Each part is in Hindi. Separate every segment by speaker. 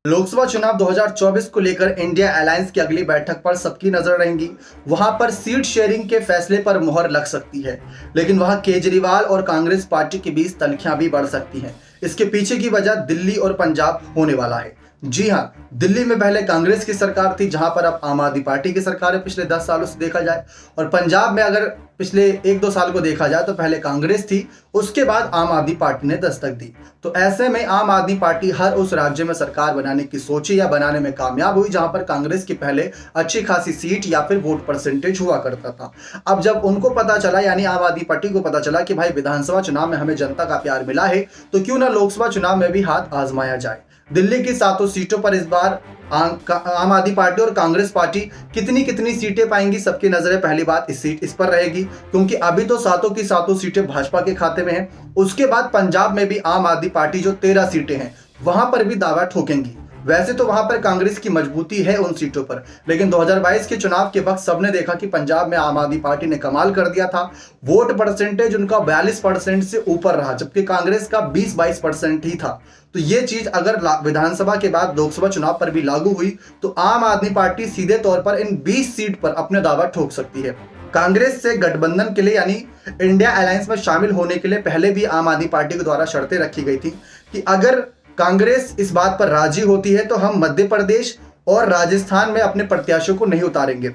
Speaker 1: लोकसभा चुनाव 2024 को लेकर इंडिया अलायंस की अगली बैठक पर सबकी नजर रहेंगी। वहां पर सीट शेयरिंग के फैसले पर मुहर लग सकती है, लेकिन वहां केजरीवाल और कांग्रेस पार्टी के बीच तल्खियां भी बढ़ सकती हैं। इसके पीछे की वजह दिल्ली और पंजाब होने वाला है। जी हाँ, दिल्ली में पहले कांग्रेस की सरकार थी, जहां पर अब आम आदमी पार्टी की सरकार है पिछले 10 सालों से देखा जाए। और पंजाब में अगर पिछले 1-2 साल को देखा जाए तो पहले कांग्रेस थी, उसके बाद आम आदमी पार्टी ने दस्तक दी। तो ऐसे में आम आदमी पार्टी हर उस राज्य में सरकार बनाने की सोची या बनाने में कामयाब हुई जहां पर कांग्रेस की पहले अच्छी खासी सीट या फिर वोट परसेंटेज हुआ करता था। अब जब उनको पता चला, यानी आम आदमी पार्टी को पता चला कि भाई विधानसभा चुनाव में हमें जनता का प्यार मिला है, तो क्यों ना लोकसभा चुनाव में भी हाथ आजमाया जाए। दिल्ली की 7 सीटों पर इस बार आम आदमी पार्टी और कांग्रेस पार्टी कितनी कितनी सीटें पाएंगी, सबकी नजरें पहली बात इस पर रहेगी, क्योंकि अभी तो 7 की 7 सीटें भाजपा के खाते में हैं। उसके बाद पंजाब में भी आम आदमी पार्टी जो 13 सीटें हैं वहां पर भी दावा ठोकेंगी। वैसे तो वहां पर कांग्रेस की मजबूती है उन सीटों पर, लेकिन 2022 के चुनाव के वक्त सबने देखा कि पंजाब में आम आदमी पार्टी ने कमाल कर दिया था। वोट परसेंटेज उनका 42% से ऊपर रहा, जबकि कांग्रेस का 20-22% ही था। तो ये चीज अगर विधानसभा के बाद लोकसभा चुनाव पर भी लागू हुई तो आम आदमी पार्टी सीधे तौर पर इन 20 सीट पर अपने दावा ठोक सकती है। कांग्रेस से गठबंधन के लिए, यानी इंडिया अलायंस में शामिल होने के लिए पहले भी आम आदमी पार्टी के द्वारा शर्तें रखी गई थी कि अगर कांग्रेस इस बात पर राजी होती है तो हम मध्य प्रदेश और राजस्थान में अपने प्रत्याशियों को नहीं उतारेंगे।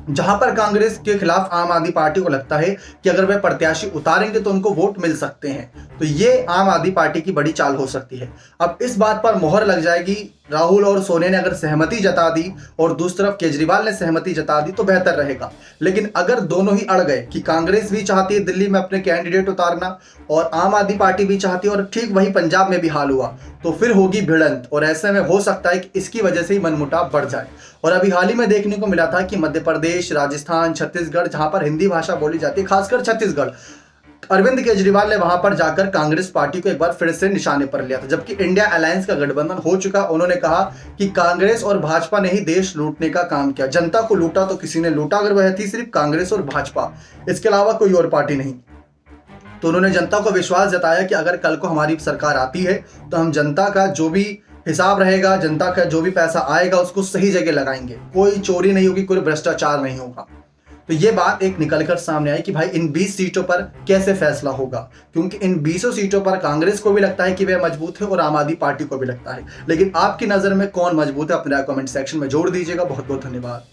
Speaker 1: जहां पर कांग्रेस के खिलाफ आम आदमी पार्टी को लगता है कि अगर वे प्रत्याशी उतारेंगे तो उनको वोट मिल सकते हैं, तो ये आम आदमी पार्टी की बड़ी चाल हो सकती है। अब इस बात पर मोहर लग जाएगी। राहुल और सोने ने अगर सहमति जता दी और दूसरी तरफ केजरीवाल ने सहमति जता दी तो बेहतर रहेगा। लेकिन अगर दोनों ही अड़ गए कि कांग्रेस भी चाहती है दिल्ली में अपने कैंडिडेट उतारना और आम आदमी पार्टी भी चाहती है और ठीक वही पंजाब में भी हाल हुआ, तो फिर होगी भिड़ंत। और ऐसे में हो सकता है कि इसकी वजह से ही मनमुटाव बढ़ जाए। और अभी हाल ही में देखने को मिला था कि मध्य प्रदेश, राजस्थान, छत्तीसगढ़, जहां पर हिंदी भाषा बोली जाती है, खासकर छत्तीसगढ़, अरविंद केजरीवाल ने वहां पर जाकर कांग्रेस पार्टी को एक बार फिर से निशाने पर लिया था। जबकि इंडिया अलायंस का गठबंधन हो चुका, उन्होंने कहा कि कांग्रेस और भाजपा ने ही देश लूटने का काम किया, जनता को लूटा तो किसी ने लूटा, अगर वह थी सिर्फ कांग्रेस और भाजपा, इसके अलावा कोई और पार्टी नहीं। तो उन्होंने जनता को विश्वास जताया कि अगर कल को हमारी सरकार आती है तो हम जनता का जो भी हिसाब रहेगा, जनता का जो भी पैसा आएगा उसको सही जगह लगाएंगे, कोई चोरी नहीं होगी, कोई भ्रष्टाचार नहीं होगा। तो ये बात एक निकलकर सामने आई कि भाई इन 20 सीटों पर कैसे फैसला होगा, क्योंकि इन 20 सीटों पर कांग्रेस को भी लगता है कि वह मजबूत है और आम आदमी पार्टी को भी लगता है। लेकिन आपकी नजर में कौन मजबूत है, अपने कमेंट सेक्शन में जोड़ दीजिएगा। बहुत बहुत धन्यवाद।